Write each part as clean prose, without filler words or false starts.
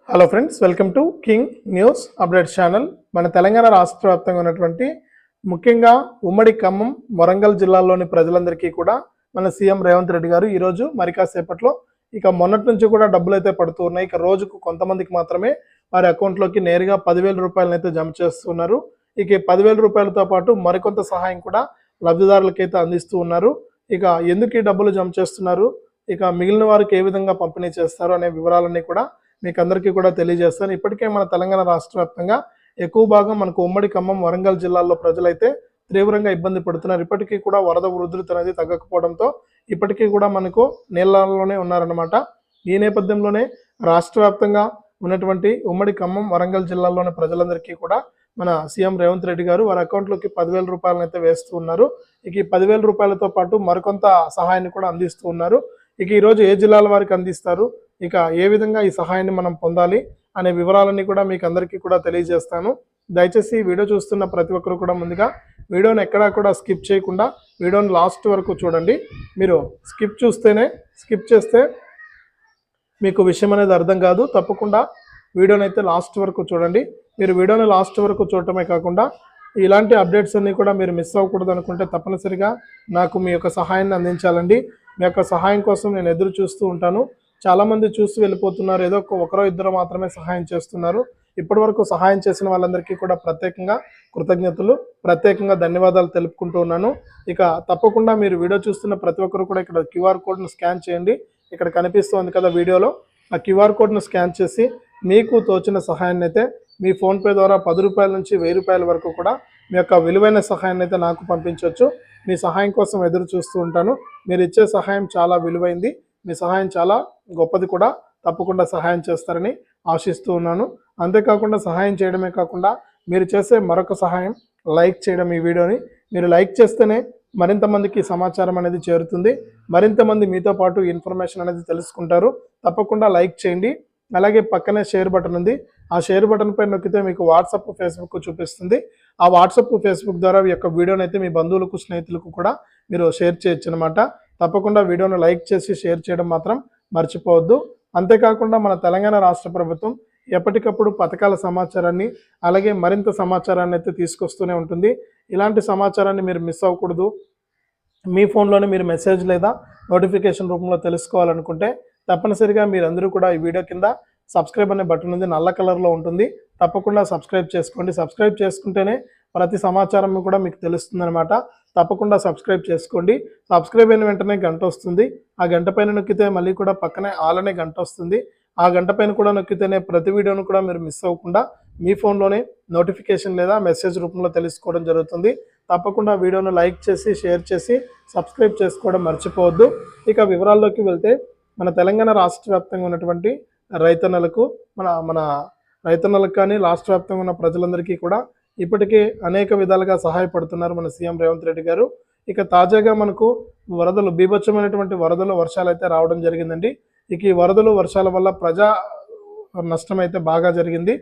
Hello friends, welcome to king news updates channel. మన తెలంగాణ రాష్ట్ర వ్యాప్తంగా ఉన్నటువంటి ముఖ్యంగా ఉమ్మడి ఖమ్మం, వరంగల్ జిల్లాల్లోని ప్రజలందరికీ కూడా మన సీఎం రేవంత్ రెడ్డి గారు ఈరోజు మరి కాసేపట్లో మొన్నటి నుంచి కూడా డబ్బులు అయితే పడుతూ ఉన్నాయి. రోజుకు కొంతమందికి మాత్రమే వారి అకౌంట్లోకి నేరుగా 10,000 రూపాయలను అయితే జమ చేస్తున్నారు. ఈ 10,000 రూపాయలతో పాటు మరికొంత సహాయం కూడా లబ్ధిదారులకైతే అందిస్తూ ఉన్నారు. ఎందుకు ఈ డబ్బులు జమ చేస్తున్నారు, మిగిలిన వారికి ఏ విధంగా పంపిణీ చేస్తారు అనే వివరాలన్నీ కూడా మీకు అందరికీ కూడా తెలియజేస్తాను. ఇప్పటికే మన తెలంగాణ రాష్ట్ర వ్యాప్తంగా ఎక్కువ భాగం మనకు ఉమ్మడి ఖమ్మం, వరంగల్ జిల్లాల్లో ప్రజలైతే తీవ్రంగా ఇబ్బంది పడుతున్నారు. ఇప్పటికీ కూడా వరద ఉధృతి అనేది తగ్గకపోవడంతో ఇప్పటికీ కూడా మనకు నీళ్ళలోనే ఉన్నారన్నమాట. ఈ నేపథ్యంలోనే రాష్ట్ర వ్యాప్తంగా ఉన్నటువంటి ఉమ్మడి ఖమ్మం, వరంగల్ జిల్లాల్లోని ప్రజలందరికీ కూడా మన సీఎం రేవంత్ రెడ్డి గారు వారి అకౌంట్లోకి 10,000 రూపాయలను అయితే వేస్తూ ఉన్నారు. ఈ 10,000 రూపాయలతో పాటు మరికొంత సహాయాన్ని కూడా అందిస్తూ ఉన్నారు. ఈరోజు ఏ జిల్లాల వారికి అందిస్తారు, ఏ విధంగా ఈ సహాయాన్ని మనం పొందాలి అనే వివరాలన్నీ కూడా మీకు అందరికీ కూడా తెలియజేస్తాను. దయచేసి వీడియో చూస్తున్న ప్రతి ఒక్కరు కూడా ముందుగా వీడియోని ఎక్కడా కూడా స్కిప్ చేయకుండా వీడియోని లాస్ట్ వరకు చూడండి. మీరు స్కిప్ చేస్తే మీకు విషయం అనేది అర్థం కాదు. తప్పకుండా వీడియోని అయితే లాస్ట్ వరకు చూడండి. మీరు వీడియోని లాస్ట్ వరకు చూడటమే కాకుండా ఇలాంటి అప్డేట్స్ అన్నీ కూడా మీరు మిస్ అవ్వకూడదు అనుకుంటే తప్పనిసరిగా నాకు మీ యొక్క సహాయాన్ని అందించాలండి. మీ యొక్క సహాయం కోసం నేను ఎదురు చూస్తూ ఉంటాను. చాలామంది చూస్తూ వెళ్ళిపోతున్నారు, ఏదో ఒకరో ఇద్దరు మాత్రమే సహాయం చేస్తున్నారు. ఇప్పటి వరకు సహాయం చేసిన వాళ్ళందరికీ కూడా ప్రత్యేకంగా కృతజ్ఞతలు, ప్రత్యేకంగా ధన్యవాదాలు తెలుపుకుంటూ ఉన్నాను. తప్పకుండా మీరు వీడియో చూస్తున్న ప్రతి ఒక్కరు కూడా ఇక్కడ QR కోడ్ను స్కాన్ చేయండి. ఇక్కడ కనిపిస్తుంది కదా వీడియోలో, ఆ QR కోడ్ను స్కాన్ చేసి మీకు తోచిన సహాయాన్ని అయితే మీ ఫోన్పే ద్వారా 10 రూపాయల నుంచి 1000 రూపాయల వరకు కూడా మీ యొక్క విలువైన సహాయాన్ని అయితే నాకు పంపించవచ్చు. మీ సహాయం కోసం ఎదురు చూస్తూ ఉంటాను. మీరు ఇచ్చే సహాయం చాలా విలువైంది, మీ సహాయం చాలా గొప్పది కూడా. తప్పకుండా సహాయం చేస్తారని ఆశిస్తూ ఉన్నాను. అంతేకాకుండా సహాయం చేయడమే కాకుండా మీరు చేసే మరొక సహాయం లైక్ చేయడం. ఈ వీడియోని మీరు లైక్ చేస్తేనే మరింత మందికి సమాచారం అనేది చేరుతుంది, మరింత మంది మీతో పాటు ఇన్ఫర్మేషన్ అనేది తెలుసుకుంటారు. తప్పకుండా లైక్ చేయండి. అలాగే పక్కనే షేర్ బటన్ ఉంది, ఆ షేర్ బటన్ పై నొక్కితే మీకు వాట్సాప్, ఫేస్బుక్ చూపిస్తుంది. ఆ వాట్సాప్, ఫేస్బుక్ ద్వారా ఈ యొక్క వీడియోని అయితే మీ బంధువులకు, స్నేహితులకు కూడా మీరు షేర్ చేయొచ్చు అనమాట. తప్పకుండా వీడియోను లైక్ చేసి షేర్ చేయడం మాత్రం మర్చిపోవద్దు. అంతేకాకుండా మన తెలంగాణ రాష్ట్ర ప్రభుత్వం ఎప్పటికప్పుడు పథకాల సమాచారాన్ని, అలాగే మరింత సమాచారాన్ని అయితే తీసుకొస్తూనే ఉంటుంది. ఇలాంటి సమాచారాన్ని మీరు మిస్ అవ్వకూడదు. మీ ఫోన్లోనే మీరు మెసేజ్ లేదా నోటిఫికేషన్ రూపంలో తెలుసుకోవాలనుకుంటే తప్పనిసరిగా మీరందరూ కూడా ఈ వీడియో కింద సబ్స్క్రైబ్ అనే బటన్ ఉంది, నల్ల కలర్లో ఉంటుంది. తప్పకుండా సబ్స్క్రైబ్ చేసుకోండి. సబ్స్క్రైబ్ చేసుకుంటేనే ప్రతి సమాచారం కూడా మీకు తెలుస్తుంది అనమాట. తప్పకుండా సబ్స్క్రైబ్ చేసుకోండి. సబ్స్క్రైబ్ అయిన వెంటనే గంట వస్తుంది. ఆ గంట పైన నొక్కితే మళ్ళీ కూడా పక్కనే ఆల్ అనే గంట వస్తుంది. ఆ గంట పైన కూడా నొక్కితేనే ప్రతి వీడియోను కూడా మీరు మిస్ అవ్వకుండా మీ ఫోన్లోనే నోటిఫికేషన్ లేదా మెసేజ్ రూపంలో తెలుసుకోవడం జరుగుతుంది. తప్పకుండా వీడియోను లైక్ చేసి, షేర్ చేసి, సబ్స్క్రైబ్ చేసుకోవడం మర్చిపోవద్దు. వివరాల్లోకి వెళ్తే మన తెలంగాణ రాష్ట్ర వ్యాప్తంగా ఉన్నటువంటి రైతన్నలకు, మన రైతన్నలకు కానీ రాష్ట్ర వ్యాప్తంగా ఉన్న ప్రజలందరికీ కూడా ఇప్పటికే అనేక విధాలుగా సహాయపడుతున్నారు మన సీఎం రేవంత్ రెడ్డి గారు. తాజాగా మనకు వరదలు, బీభత్సమైనటువంటి వరదలు, వర్షాలు అయితే రావడం జరిగిందండి. ఈ వరదలు, వర్షాల వల్ల ప్రజా నష్టం అయితే బాగా జరిగింది.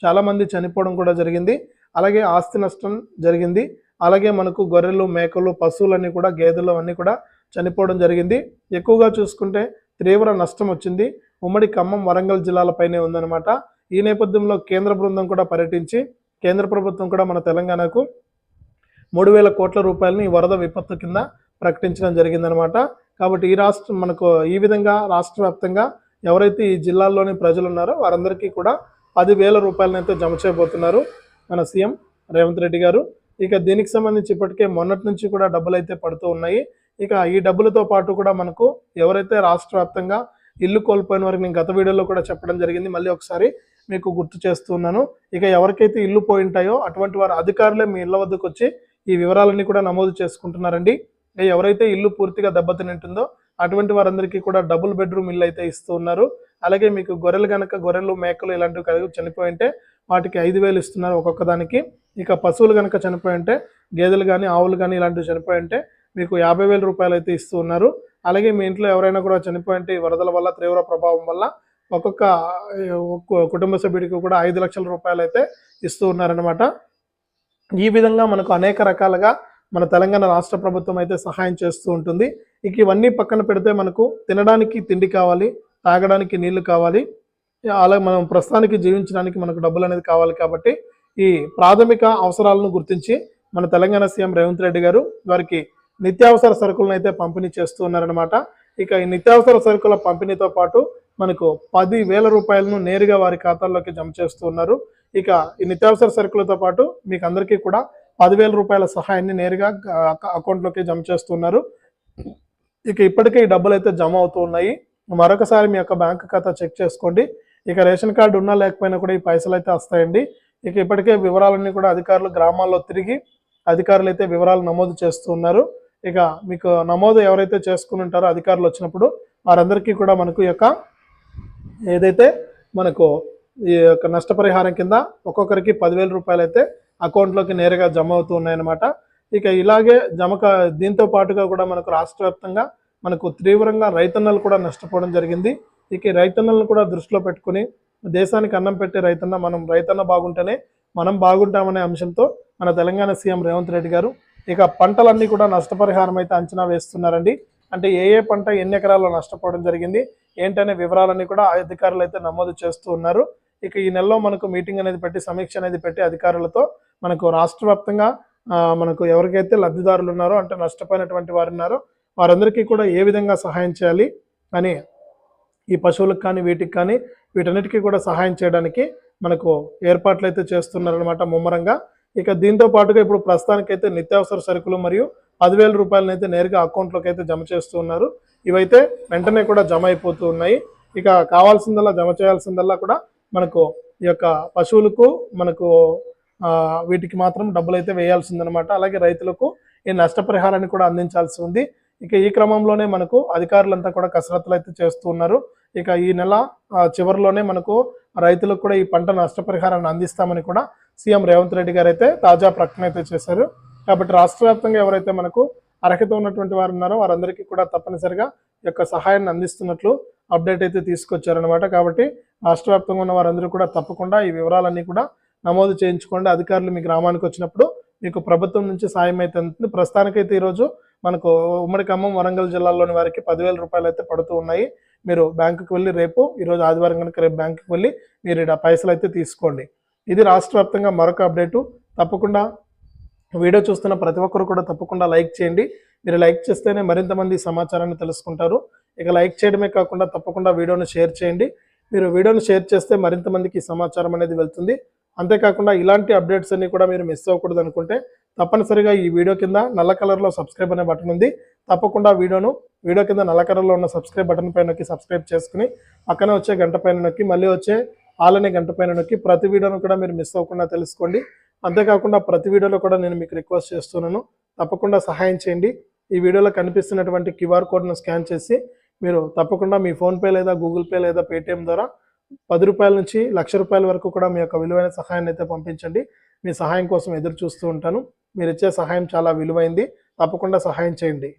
చాలామంది చనిపోవడం కూడా జరిగింది. అలాగే ఆస్తి నష్టం జరిగింది. అలాగే మనకు గొర్రెలు, మేకలు, పశువులన్నీ కూడా, గేదెలు అన్నీ కూడా చనిపోవడం జరిగింది. ఎక్కువగా చూసుకుంటే తీవ్ర నష్టం వచ్చింది ఉమ్మడి ఖమ్మం, వరంగల్ జిల్లాలపైనే ఉందన్నమాట. ఈ నేపథ్యంలో కేంద్ర బృందం కూడా పర్యటించి కేంద్ర ప్రభుత్వం కూడా మన తెలంగాణకు 3,000 కోట్ల రూపాయలని వరద విపత్తు కింద ప్రకటించడం జరిగిందనమాట. కాబట్టి ఈ విధంగా రాష్ట్ర వ్యాప్తంగా ఎవరైతే ఈ జిల్లాల్లోని ప్రజలు ఉన్నారో వారందరికీ కూడా 10,000 రూపాయలను అయితే జమ చేయబోతున్నారు మన సీఎం రేవంత్ రెడ్డి గారు. దీనికి సంబంధించి ఇప్పటికే మొన్నటి నుంచి కూడా డబ్బులు అయితే పడుతూ ఉన్నాయి. ఈ డబ్బులతో పాటు కూడా మనకు ఎవరైతే రాష్ట్ర వ్యాప్తంగా ఇల్లు కోల్పోయిన వారికి నేను గత వీడియోలో కూడా చెప్పడం జరిగింది, మళ్ళీ ఒకసారి మీకు గుర్తు చేస్తున్నాను. ఎవరికైతే ఇల్లు పోయి ఉంటాయో అటువంటి వారు అధికారులే మీ ఇళ్ల వద్దకు వచ్చి ఈ వివరాలన్నీ కూడా నమోదు చేసుకుంటున్నారండి. ఎవరైతే ఇల్లు పూర్తిగా దెబ్బతింటుందో అటువంటి వారందరికీ కూడా డబుల్ బెడ్రూమ్ ఇల్లు అయితే ఇస్తూ ఉన్నారు. అలాగే మీకు గొర్రెలు, మేకలు ఇలాంటివి చనిపోయి ఉంటే వాటికి 5,000 ఇస్తున్నారు ఒక్కొక్క దానికి. పశువులు కనుక చనిపోయి ఉంటే, గేదెలు కానీ, ఆవులు కానీ ఇలాంటివి చనిపోయి ఉంటే మీకు 50,000 రూపాయలు అయితే ఇస్తూ ఉన్నారు. అలాగే మీ ఇంట్లో ఎవరైనా కూడా చనిపోయి ఉంటే ఈ వరదల వల్ల, తీవ్ర ప్రభావం వల్ల ఒక్కొక్క కుటుంబ సభ్యుడికి కూడా 5 లక్షల రూపాయలు అయితే ఇస్తూ ఉన్నారనమాట. ఈ విధంగా మనకు అనేక రకాలుగా మన తెలంగాణ రాష్ట్ర ప్రభుత్వం అయితే సహాయం చేస్తూ ఉంటుంది. ఇవన్నీ పక్కన పెడితే మనకు తినడానికి తిండి కావాలి, తాగడానికి నీళ్లు కావాలి, అలాగే మనం ప్రస్తుతానికి జీవించడానికి మనకు డబ్బులు అనేది కావాలి కాబట్టి ఈ ప్రాథమిక అవసరాలను గుర్తించి మన తెలంగాణ సీఎం రేవంత్ రెడ్డి గారు వారికి నిత్యావసర సరుకులను అయితే పంపిణీ చేస్తూ ఉన్నారనమాట. ఇక ఈ నిత్యావసర సరుకుల పంపిణీతో పాటు మనకు 10,000 రూపాయలను నేరుగా వారి ఖాతాల్లోకి జమ చేస్తూ ఉన్నారు. ఇక ఈ నిత్యావసర సరుకులతో పాటు మీకు అందరికీ కూడా 10,000 రూపాయల సహాయాన్ని నేరుగా అకౌంట్లోకి జమ చేస్తున్నారు. ఇక ఇప్పటికే ఈ డబ్బులు అయితే జమ అవుతూ ఉన్నాయి. మరొకసారి మీ యొక్క బ్యాంక్ ఖాతా చెక్ చేసుకోండి. ఇక రేషన్ కార్డు ఉన్నా లేకపోయినా కూడా ఈ పైసలు అయితే వస్తాయండి. ఇక ఇప్పటికే వివరాలన్నీ కూడా అధికారులు గ్రామాల్లో తిరిగి అధికారులు అయితే వివరాలు నమోదు చేస్తూ ఉన్నారు. ఇక మీకు నమోదు ఎవరైతే చేసుకుని ఉంటారో అధికారులు వచ్చినప్పుడు వారందరికీ కూడా మనకు యొక్క ఏదైతే మనకు ఈ యొక్క నష్టపరిహారం కింద ఒక్కొక్కరికి 10,000 రూపాయలు అయితే అకౌంట్లోకి నేరుగా జమ అవుతూ ఉన్నాయన్నమాట. ఇక ఇలాగే దీంతో పాటుగా కూడా మనకు రాష్ట్ర వ్యాప్తంగా మనకు తీవ్రంగా రైతన్నలు కూడా నష్టపోవడం జరిగింది. ఇక రైతన్నలను కూడా దృష్టిలో పెట్టుకుని దేశానికి అన్నం పెట్టే రైతన్న బాగుంటేనే మనం బాగుంటామనే అంశంతో మన తెలంగాణ సీఎం రేవంత్ రెడ్డి గారు ఇక పంటలన్నీ కూడా నష్టపరిహారం అయితే అంచనా వేస్తున్నారండి. అంటే ఏ పంట ఎన్ని ఎకరాల్లో నష్టపోవడం జరిగింది ఏంటనే వివరాలన్నీ కూడా అధికారులు అయితే నమోదు చేస్తూ ఉన్నారు. ఇక ఈ నెలలో మనకు మీటింగ్ అనేది పెట్టి సమీక్ష అనేది పెట్టి అధికారులతో మనకు రాష్ట్ర వ్యాప్తంగా మనకు ఎవరికైతే లబ్ధిదారులు ఉన్నారో అంటే నష్టపోయినటువంటి వారు ఉన్నారో వారందరికీ కూడా ఏ విధంగా సహాయం చేయాలి అని ఈ పశువులకు కానీ వీటన్నిటికీ కూడా సహాయం చేయడానికి మనకు ఏర్పాట్లు అయితే చేస్తున్నారనమాట ముమ్మరంగా. ఇక దీంతో పాటుగా ఇప్పుడు ప్రస్తుతానికైతే నిత్యావసర సరుకులు మరియు 10,000 రూపాయలను అయితే నేరుగా అకౌంట్లోకి అయితే జమ చేస్తూ ఉన్నారు. ఇవైతే వెంటనే కూడా జమ అయిపోతూ ఉన్నాయి. ఇక కావాల్సిందల్లా జమ చేయాల్సిందల్లా కూడా మనకు ఈ యొక్క పశువులకు మనకు వీటికి మాత్రం డబ్బులు అయితే వేయాల్సిందనమాట. అలాగే రైతులకు ఈ నష్టపరిహారాన్ని కూడా అందించాల్సి ఉంది. ఇక ఈ క్రమంలోనే మనకు అధికారులంతా కూడా కసరత్తులు అయితే చేస్తూ ఉన్నారు. ఇక ఈ నెల చివరిలోనే మనకు రైతులకు కూడా ఈ పంట నష్టపరిహారాన్ని అందిస్తామని కూడా సీఎం రేవంత్ రెడ్డి గారు అయితే తాజా ప్రకటన అయితే చేశారు. కాబట్టి రాష్ట్ర వ్యాప్తంగా ఎవరైతే మనకు అర్హత ఉన్నటువంటి వారు ఉన్నారో వారందరికీ కూడా తప్పనిసరిగా ఈ యొక్క సహాయాన్ని అందిస్తున్నట్లు అప్డేట్ అయితే తీసుకొచ్చారనమాట. కాబట్టి రాష్ట్ర వ్యాప్తంగా ఉన్న వారందరూ కూడా తప్పకుండా ఈ వివరాలన్నీ కూడా నమోదు చేయించుకోండి. అధికారులు మీ గ్రామానికి వచ్చినప్పుడు మీకు ప్రభుత్వం నుంచి సాయం అయితే అందుతుంది. ప్రస్తుతానికైతే ఈరోజు మనకు ఉమ్మడి ఖమ్మం వరంగల్ జిల్లాల్లోని వారికి 10,000 రూపాయలు అయితే పడుతూ ఉన్నాయి. మీరు బ్యాంకుకి వెళ్ళి ఈరోజు ఆదివారం కనుక రేపు బ్యాంకుకి వెళ్ళి మీరు ఆ పైసలు అయితే తీసుకోండి. ఇది రాష్ట్ర వ్యాప్తంగా మరొక అప్డేటు. తప్పకుండా వీడియో చూస్తున్న ప్రతి ఒక్కరు కూడా తప్పకుండా లైక్ చేయండి. మీరు లైక్ చేస్తేనే మరింత మంది సమాచారాన్ని తెలుసుకుంటారు. ఇక లైక్ చేయడమే కాకుండా తప్పకుండా వీడియోను షేర్ చేయండి. మీరు వీడియోను షేర్ చేస్తే మరింత మందికి సమాచారం అనేది వెళ్తుంది. అంతేకాకుండా ఇలాంటి అప్డేట్స్ అన్ని కూడా మీరు మిస్ అవ్వకూడదు అనుకుంటే తప్పనిసరిగా ఈ వీడియో కింద నల్ల కలర్లో సబ్స్క్రైబ్ అనే బటన్ ఉంది. తప్పకుండా వీడియో కింద నల్ల కలర్లో ఉన్న సబ్స్క్రైబ్ బటన్ పైన నొక్కి సబ్స్క్రైబ్ చేసుకుని పక్కనే వచ్చే గంట పైన నొక్కి మళ్ళీ వచ్చే ఆల్ అనే గంట పైన నొక్కి ప్రతి వీడియోను కూడా మీరు మిస్ అవ్వకుండా తెలుసుకోండి. అంతేకాకుండా ప్రతి వీడియోలో కూడా నేను మీకు రిక్వెస్ట్ చేస్తున్నాను, తప్పకుండా సహాయం చేయండి. ఈ వీడియోలో కనిపిస్తున్నటువంటి QR కోడ్ను స్కాన్ చేసి మీరు తప్పకుండా మీ ఫోన్పే లేదా గూగుల్ పే లేదా పేటిఎం ద్వారా 10 రూపాయల నుంచి 1,00,000 రూపాయల వరకు కూడా మీ యొక్క విలువైన సహాయాన్ని అయితే పంపించండి. మీ సహాయం కోసం ఎదురు చూస్తూ ఉంటాను. మీరు ఇచ్చే సహాయం చాలా విలువైంది. తప్పకుండా సహాయం చేయండి.